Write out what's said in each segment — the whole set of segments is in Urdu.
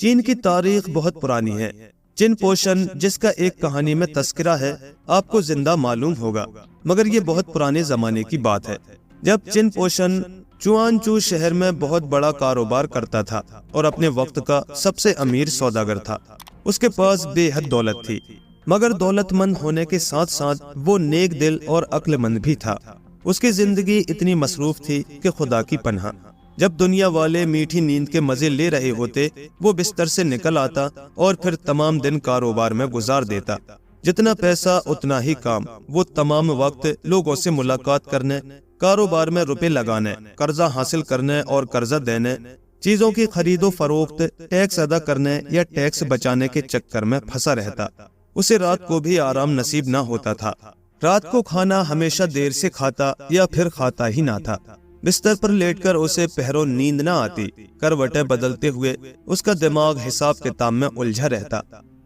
چین کی تاریخ بہت پرانی ہے۔ چن پوشن جس کا ایک کہانی میں تذکرہ ہے آپ کو زندہ معلوم ہوگا، مگر یہ بہت پرانے زمانے کی بات ہے، جب چن پوشن چوانچو شہر میں بہت بڑا کاروبار کرتا تھا اور اپنے وقت کا سب سے امیر سوداگر تھا۔ اس کے پاس بے حد دولت تھی، مگر دولت مند ہونے کے ساتھ ساتھ وہ نیک دل اور عقل مند بھی تھا۔ اس کی زندگی اتنی مصروف تھی کہ خدا کی پناہ، جب دنیا والے میٹھی نیند کے مزے لے رہے ہوتے وہ بستر سے نکل آتا اور پھر تمام دن کاروبار میں گزار دیتا۔ جتنا پیسہ اتنا ہی کام، وہ تمام وقت لوگوں سے ملاقات کرنے، کاروبار میں روپے لگانے، قرضہ حاصل کرنے اور قرضہ دینے، چیزوں کی خرید و فروخت، ٹیکس ادا کرنے یا ٹیکس بچانے کے چکر میں پھنسا رہتا۔ اسے رات کو بھی آرام نصیب نہ ہوتا تھا۔ رات کو کھانا ہمیشہ دیر سے کھاتا یا پھر کھاتا ہی نہ تھا۔ بستر پر لیٹ کر اسے پہروں نیند نہ آتی، کروٹیں بدلتے ہوئے اس کا دماغ حساب کتاب میں الجھا رہتا۔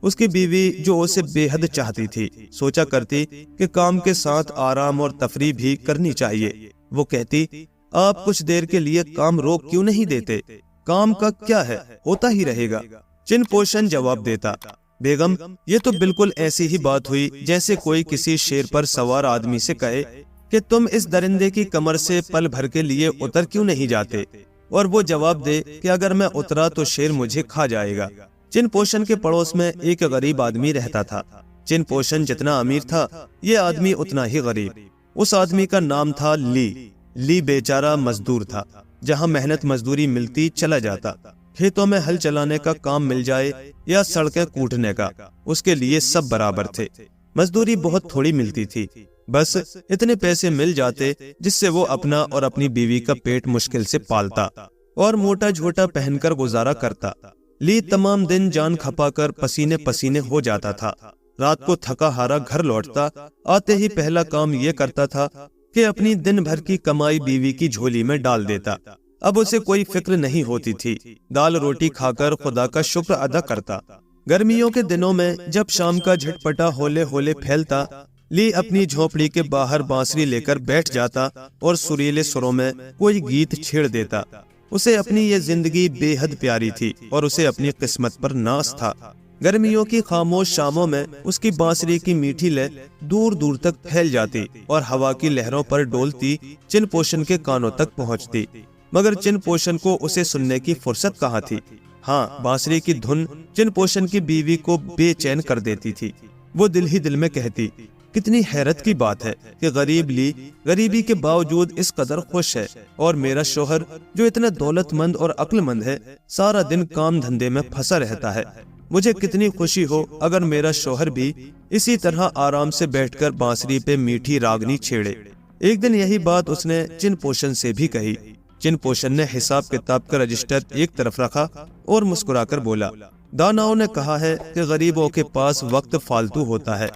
اس کی بیوی جو اسے بے حد چاہتی تھی سوچا کرتی کہ کام کے ساتھ آرام اور تفریح بھی کرنی چاہیے۔ وہ کہتی آپ کچھ دیر کے لیے کام روک کیوں نہیں دیتے؟ کام کا کیا ہے، ہوتا ہی رہے گا۔ چن پوشن جواب دیتا بیگم یہ تو بالکل ایسی ہی بات ہوئی جیسے کوئی کسی شیر پر سوار آدمی سے کہے کہ تم اس درندے کی کمر سے پل بھر کے لیے اتر کیوں نہیں جاتے، اور وہ جواب دے کہ اگر میں اترا تو شیر مجھے کھا جائے گا۔ چن پوشن کے پڑوس میں ایک غریب آدمی رہتا تھا۔ چن پوشن جتنا امیر تھا یہ آدمی اتنا ہی غریب۔ اس آدمی کا نام تھا لی بیچارہ مزدور تھا، جہاں محنت مزدوری ملتی چلا جاتا۔ کھیتوں میں ہل چلانے کا کام مل جائے یا سڑکیں کوٹنے کا، اس کے لیے سب برابر تھے۔ مزدوری بہت تھوڑی ملتی تھی، بس اتنے پیسے مل جاتے جس سے وہ اپنا اور اپنی بیوی کا پیٹ مشکل سے پالتا اور موٹا جھوٹا پہن کر گزارا کرتا۔ لی تمام دن جان کھپا کر پسینے پسینے ہو جاتا تھا۔ رات کو تھکا ہارا گھر لوٹتا، آتے ہی پہلا کام یہ کرتا تھا کہ اپنی دن بھر کی کمائی بیوی کی جھولی میں ڈال دیتا۔ اب اسے کوئی فکر نہیں ہوتی تھی، دال روٹی کھا کر خدا کا شکر ادا کرتا۔ گرمیوں کے دنوں میں جب شام کا جھٹپٹا ہولے ہولے پھیلتا، لی اپنی جھونپڑی کے باہر بانسری لے کر بیٹھ جاتا اور سریلے سروں میں کوئی گیت چھیڑ دیتا۔ اسے اپنی یہ زندگی بے حد پیاری تھی اور اسے اپنی قسمت پر ناز تھا۔ گرمیوں کی خاموش شاموں میں اس کی بانسری کی میٹھی لے دور دور تک پھیل جاتی اور ہوا کی لہروں پر ڈولتی چن پوشن کے کانوں تک پہنچتی، مگر چن پوشن کو اسے سننے کی فرصت کہاں تھی۔ ہاں، بانسری کی دھن چن پوشن کی بیوی کو بے چین کر دیتی تھی۔ وہ دل ہی دل میں کہتی کتنی حیرت کی بات ہے کہ غریب لی غریبی کے باوجود اس قدر خوش ہے، اور میرا شوہر جو اتنا دولت مند اور عقل مند ہے سارا دن کام دھندے میں پھنسا رہتا ہے۔ مجھے کتنی خوشی ہو اگر میرا شوہر بھی اسی طرح آرام سے بیٹھ کر بانسری پہ میٹھی راگنی چھیڑے۔ ایک دن یہی بات اس نے چن پوشن سے بھی کہی۔ چن پوشن نے حساب کتاب کا رجسٹر ایک طرف رکھا اور مسکرا کر بولا داناؤں نے کہا ہے کہ غریبوں کے پاس وقت فالتو ہوتا ہے۔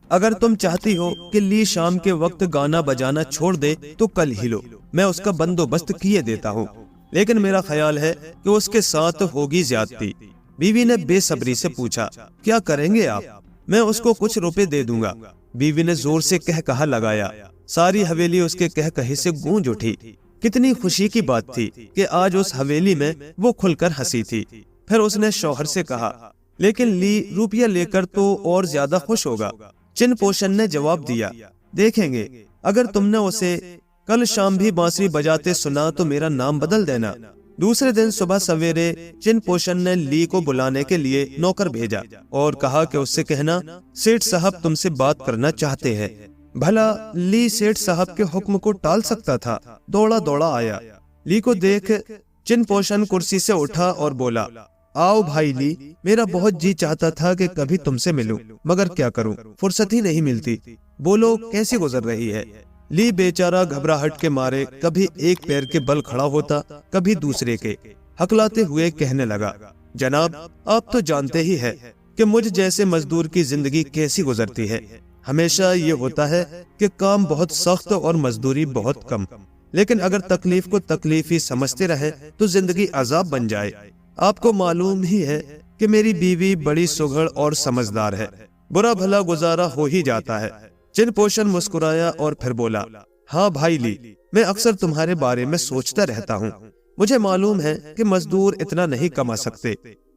اگر تم چاہتی ہو کہ لی شام کے وقت گانا بجانا چھوڑ دے تو کل ہی لو، میں اس کا بندوبست کیے دیتا ہوں، لیکن میرا خیال ہے کہ اس کے ساتھ ہوگی زیادتی۔ بیوی نے بے صبری سے پوچھا کیا کریں گے آپ؟ میں اس کو کچھ روپے دے دوں گا۔ بیوی نے زور سے کہہ کہا لگایا، ساری حویلی اس کے کہہ کہے سے گونج اٹھی۔ کتنی خوشی کی بات تھی کہ آج اس حویلی میں وہ کھل کر ہنسی تھی۔ پھر اس نے شوہر سے کہا لیکن لی روپیہ لے کر تو اور زیادہ خوش ہوگا۔ چن پوشن نے جواب دیا دیکھیں گے، اگر تم نے اسے کل شام بھی بانسری بجاتے سنا تو میرا نام بدل دینا۔ دوسرے دن صبح سویرے چن پوشن نے لی کو بلانے کے لیے نوکر بھیجا اور کہا کہ اس سے کہنا سیٹھ صاحب تم سے بات کرنا چاہتے ہیں۔ بھلا لی سیٹھ صاحب کے حکم کو ٹال سکتا تھا؟ دوڑا دوڑا آیا۔ لی کو دیکھ چن پوشن کرسی سے اٹھا اور بولا آؤ بھائی لی، میرا بہت جی چاہتا تھا کہ کبھی تم سے ملوں، مگر کیا کروں، فرصت ہی نہیں ملتی۔ بولو کیسی گزر رہی ہے؟ لی بیچارہ گھبراہٹ کے مارے کبھی ایک پیر کے بل کھڑا ہوتا، کبھی دوسرے کے، ہکلاتے ہوئے کہنے لگا جناب آپ تو جانتے ہی ہے کہ مجھ جیسے مزدور کی زندگی کیسی گزرتی ہے۔ ہمیشہ یہ ہوتا ہے کہ کام بہت سخت اور مزدوری بہت کم، لیکن اگر تکلیف کو تکلیف ہی سمجھتے رہے تو زندگی عذاب بن جائے۔ آپ کو معلوم ہی ہے کہ میری بیوی بڑی سگھڑ اور سمجھدار ہے، برا بھلا گزارا ہو ہی جاتا ہے۔ چن پوشن مسکرایا اور پھر بولا ہاں بھائی لی، میں اکثر تمہارے بارے میں سوچتا رہتا ہوں۔ مجھے معلوم ہے کہ مزدور اتنا نہیں کما سکتے،